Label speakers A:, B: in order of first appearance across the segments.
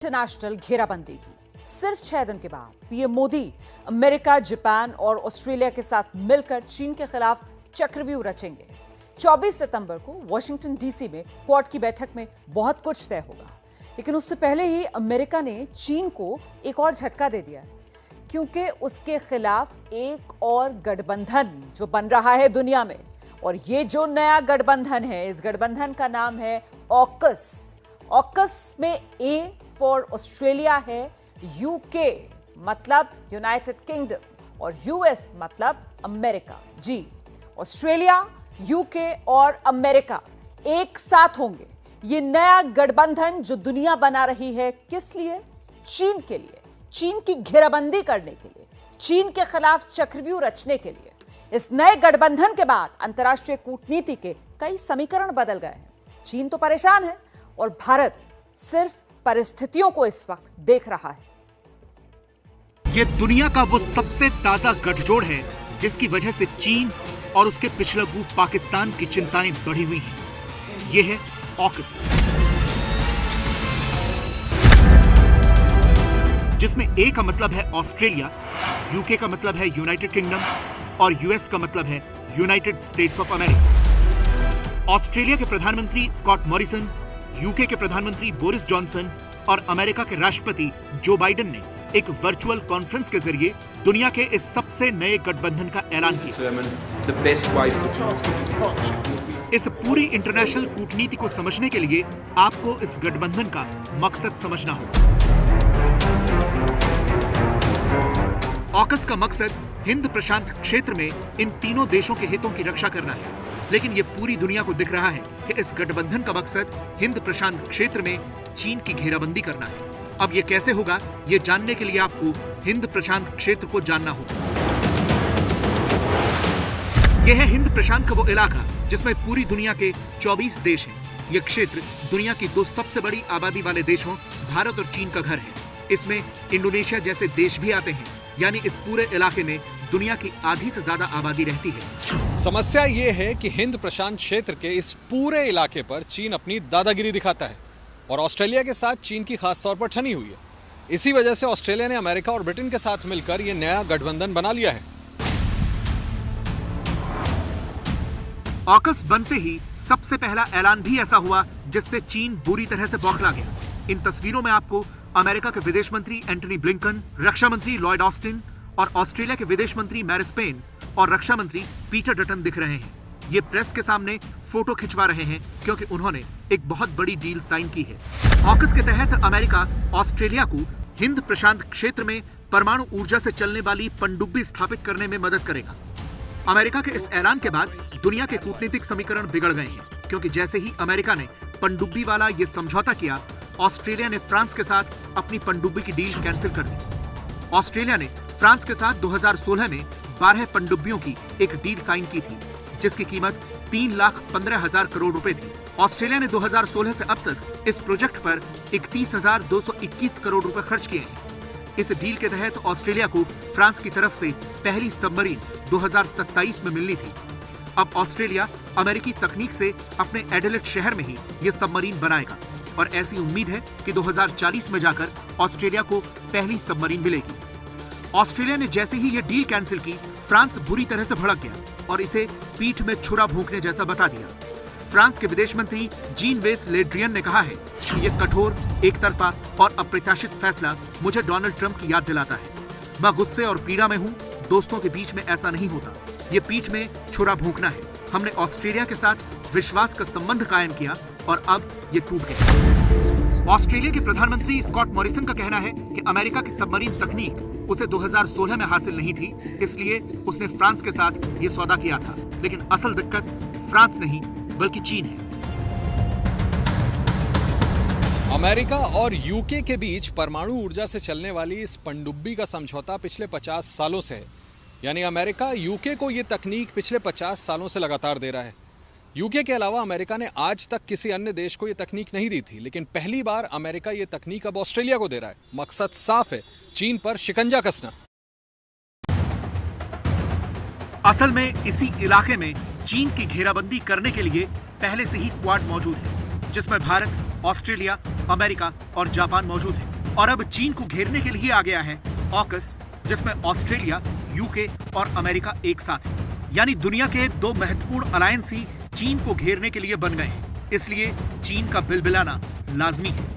A: International घेराबंदी की सिर्फ 6 दिन के बाद पीएम मोदी अमेरिका, जापान और ऑस्ट्रेलिया के साथ मिलकर चीन के खिलाफ चक्रव्यूह रचेंगे। 24 सितंबर को वॉशिंगटन डीसी में क्वाड की बैठक में बहुत कुछ तय होगा, लेकिन उससे पहले ही अमेरिका ने चीन को एक और झटका दे दिया, क्योंकि उसके खिलाफ एक और गठबंधन जो बन रहा है दुनिया में। और ये जो नया गठबंधन है, इस गठबंधन का नाम है ऑकस। ऑकस में ए फॉर ऑस्ट्रेलिया है, यूके मतलब यूनाइटेड किंगडम और यूएस मतलब अमेरिका। जी, ऑस्ट्रेलिया, यूके और अमेरिका एक साथ होंगे। ये नया गठबंधन जो दुनिया बना रही है, किस लिए? चीन के लिए, चीन की घेराबंदी करने के लिए, चीन के खिलाफ चक्रव्यूह रचने के लिए। इस नए गठबंधन के बाद अंतर्राष्ट्रीय कूटनीति के कई समीकरण बदल गए हैं। चीन तो परेशान है और भारत सिर्फ परिस्थितियों को इस वक्त देख रहा है।
B: ये दुनिया का वो सबसे ताजा गठजोड़ है जिसकी वजह से चीन और उसके पिछलग्गू पाकिस्तान की चिंताएं बढ़ी हुई हैं। ये है ऑकस, जिसमें ए का मतलब है ऑस्ट्रेलिया, यूके का मतलब है यूनाइटेड किंगडम और यूएस का मतलब है United states of America. Australia के प्रधानमंत्री स्कॉट मॉरिसन, यूके के प्रधानमंत्री बोरिस जॉनसन और अमेरिका के राष्ट्रपति जो बाइडेन ने एक वर्चुअल कॉन्फ्रेंस के जरिए दुनिया के इस सबसे नए गठबंधन का ऐलान किया। इस पूरी इंटरनेशनल कूटनीति को समझने के लिए आपको इस गठबंधन का मकसद समझना होगा। ऑकस का मकसद हिंद प्रशांत क्षेत्र में इन तीनों देशों के हितों की रक्षा करना है, लेकिन ये पूरी दुनिया को दिख रहा है कि इस गठबंधन का मकसद हिंद प्रशांत क्षेत्र में चीन की घेराबंदी करना है। अब ये कैसे होगा, ये जानने के लिए आपको हिंद प्रशांत क्षेत्र को जानना होगा। यह है हिंद प्रशांत का वो इलाका जिसमें पूरी दुनिया के 24 देश हैं। यह क्षेत्र दुनिया की दो सबसे बड़ी आबादी वाले देशों भारत और चीन का घर है। इसमें इंडोनेशिया जैसे देश भी आते हैं, यानी इस पूरे इलाके में दुनिया की आधी से ज्यादा आबादी रहती है।
C: समस्या ये है कि हिंद प्रशांत क्षेत्र के इस पूरे इलाके पर चीन अपनी दादागिरी दिखाता है और ऑस्ट्रेलिया के साथ चीन की खास तौर पर ठनी हुई है। इसी वजह से ऑस्ट्रेलिया ने अमेरिका और ब्रिटेन के साथ मिलकर यह नया गठबंधन बना लिया है।
B: ऑकस बनते ही सबसे पहला ऐलान भी ऐसा हुआ जिससे चीन बुरी तरह से बौखला गया। इन तस्वीरों में आपको अमेरिका के विदेश मंत्री एंटनी ब्लिंकन, रक्षा मंत्री लॉयड ऑस्टिन और ऑस्ट्रेलिया के विदेश मंत्री मैरिस पेन और रक्षा मंत्री पीटर डटन दिख रहे हैं। ये प्रेस के सामने फोटो खिंचवा रहे हैं क्योंकि उन्होंने एक बहुत बड़ी डील साइन की है। ऑकस के तहत अमेरिका ऑस्ट्रेलिया को हिंद प्रशांत क्षेत्र में परमाणु ऊर्जा से चलने वाली पनडुब्बी स्थापित करने में मदद करेगा। अमेरिका के इस ऐलान के बाद दुनिया के कूटनीतिक समीकरण बिगड़ गए हैं, क्योंकि जैसे ही अमेरिका ने पनडुब्बी वाला ये समझौता किया, ऑस्ट्रेलिया ने फ्रांस के साथ अपनी पनडुब्बी की डील कैंसिल कर दी। ऑस्ट्रेलिया ने फ्रांस के साथ 2016 में 12 पनडुब्बियों की एक डील साइन की थी, जिसकी कीमत 3,15,000 करोड़ रुपए थी। ऑस्ट्रेलिया ने 2016 से अब तक इस प्रोजेक्ट पर 31,221 करोड़ रुपए खर्च किए हैं। इस डील के तहत ऑस्ट्रेलिया को फ्रांस की तरफ से पहली सबमरीन 2027 में मिलनी थी। अब ऑस्ट्रेलिया अमेरिकी तकनीक से अपने एडिलेड शहर में ही ये सबमरीन बनाएगा और ऐसी उम्मीद है कि 2040 में जाकर ऑस्ट्रेलिया को पहली सबमरीन मिलेगी। ऑस्ट्रेलिया ने जैसे ही ये डील कैंसिल की, फ्रांस बुरी तरह से भड़क गया और इसे पीठ में छुरा भोंकने जैसा बता दिया। फ्रांस के विदेश मंत्री जीन वेस ले ड्रियन ने कहा है कि यह कठोर, एक तरफा और अप्रत्याशित फैसला मुझे डोनाल्ड ट्रंप की याद दिलाता है। मैं गुस्से और पीड़ा में हूँ। दोस्तों के बीच में ऐसा नहीं होता। ये पीठ में छुरा भोंकना है। हमने ऑस्ट्रेलिया के साथ विश्वास का संबंध कायम किया और अब ये टूट गया। ऑस्ट्रेलिया के प्रधानमंत्री स्कॉट मॉरिसन का कहना है कि अमेरिका की सबमरीन तकनीक उसे 2016 में हासिल नहीं थी, इसलिए उसने फ्रांस के साथ ये सौदा किया था। लेकिन असल दिक्कत फ्रांस नहीं बल्कि चीन है।
C: अमेरिका और यूके के बीच परमाणु ऊर्जा से चलने वाली इस पनडुब्बी का समझौता पिछले 50 सालों से है। यानी अमेरिका यूके को ये तकनीक पिछले 50 सालों से लगातार दे रहा है। यूके के अलावा अमेरिका ने आज तक किसी अन्य देश को ये तकनीक नहीं दी थी, लेकिन पहली बार अमेरिका ये तकनीक अब ऑस्ट्रेलिया को दे रहा है। मकसद साफ है, चीन पर शिकंजा कसना।
B: असल में इसी इलाके में चीन की घेराबंदी करने के लिए पहले से ही क्वाड मौजूद है, जिसमें भारत, ऑस्ट्रेलिया, अमेरिका और जापान मौजूद है और अब चीन को घेरने के लिए आ गया है ऑकस, जिसमें ऑस्ट्रेलिया, यूके और अमेरिका एक साथ है। यानी दुनिया के दो महत्वपूर्ण अलायंस ही चीन को घेरने के लिए बन गए हैं। इसलिए चीन का बिलबिलाना लाजमी है।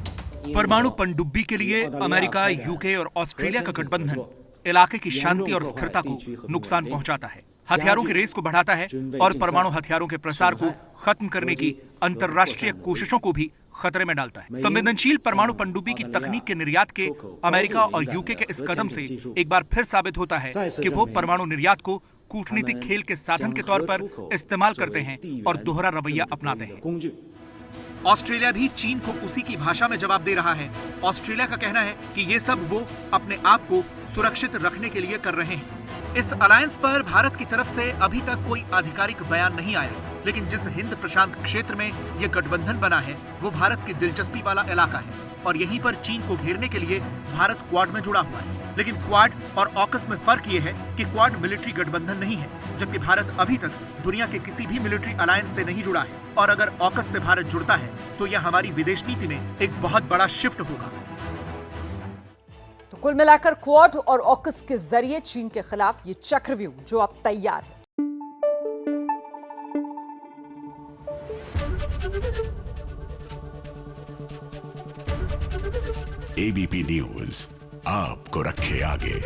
B: परमाणु पनडुब्बी के लिए अमेरिका, यूके और ऑस्ट्रेलिया का गठबंधन इलाके की शांति और स्थिरता को नुकसान पहुंचाता है, हथियारों की रेस को बढ़ाता है और परमाणु हथियारों के प्रसार को खत्म करने की अंतर्राष्ट्रीय कोशिशों को भी खतरे में डालता है। संवेदनशील परमाणु पनडुब्बी की तकनीक के निर्यात के अमेरिका और यूके के इस कदम से एक बार फिर साबित होता है कि वो परमाणु निर्यात को कूटनीतिक खेल के साधन के तौर पर इस्तेमाल करते हैं और दोहरा रवैया अपनाते हैं। ऑस्ट्रेलिया भी चीन को उसी की भाषा में जवाब दे रहा है। ऑस्ट्रेलिया का कहना है कि ये सब वो अपने आप को सुरक्षित रखने के लिए कर रहे हैं। इस अलायंस पर भारत की तरफ से अभी तक कोई आधिकारिक बयान नहीं आया, लेकिन जिस हिंद प्रशांत क्षेत्र में यह गठबंधन बना है वो भारत की दिलचस्पी वाला इलाका है और यहीं पर चीन को घेरने के लिए भारत क्वाड में जुड़ा हुआ है। लेकिन क्वाड और ऑकस में फर्क ये है कि क्वाड मिलिट्री गठबंधन नहीं है, जबकि भारत अभी तक दुनिया के किसी भी मिलिट्री अलायंस से नहीं जुड़ा है और अगर ऑकस से भारत जुड़ता है तो यह हमारी विदेश नीति में एक बहुत बड़ा शिफ्ट होगा।
A: तो कुल मिलाकर क्वाड और ऑकस के जरिए चीन के खिलाफ ये चक्रव्यूह जो अब तैयार है।
D: एबीपी न्यूज आपको रखे आगे।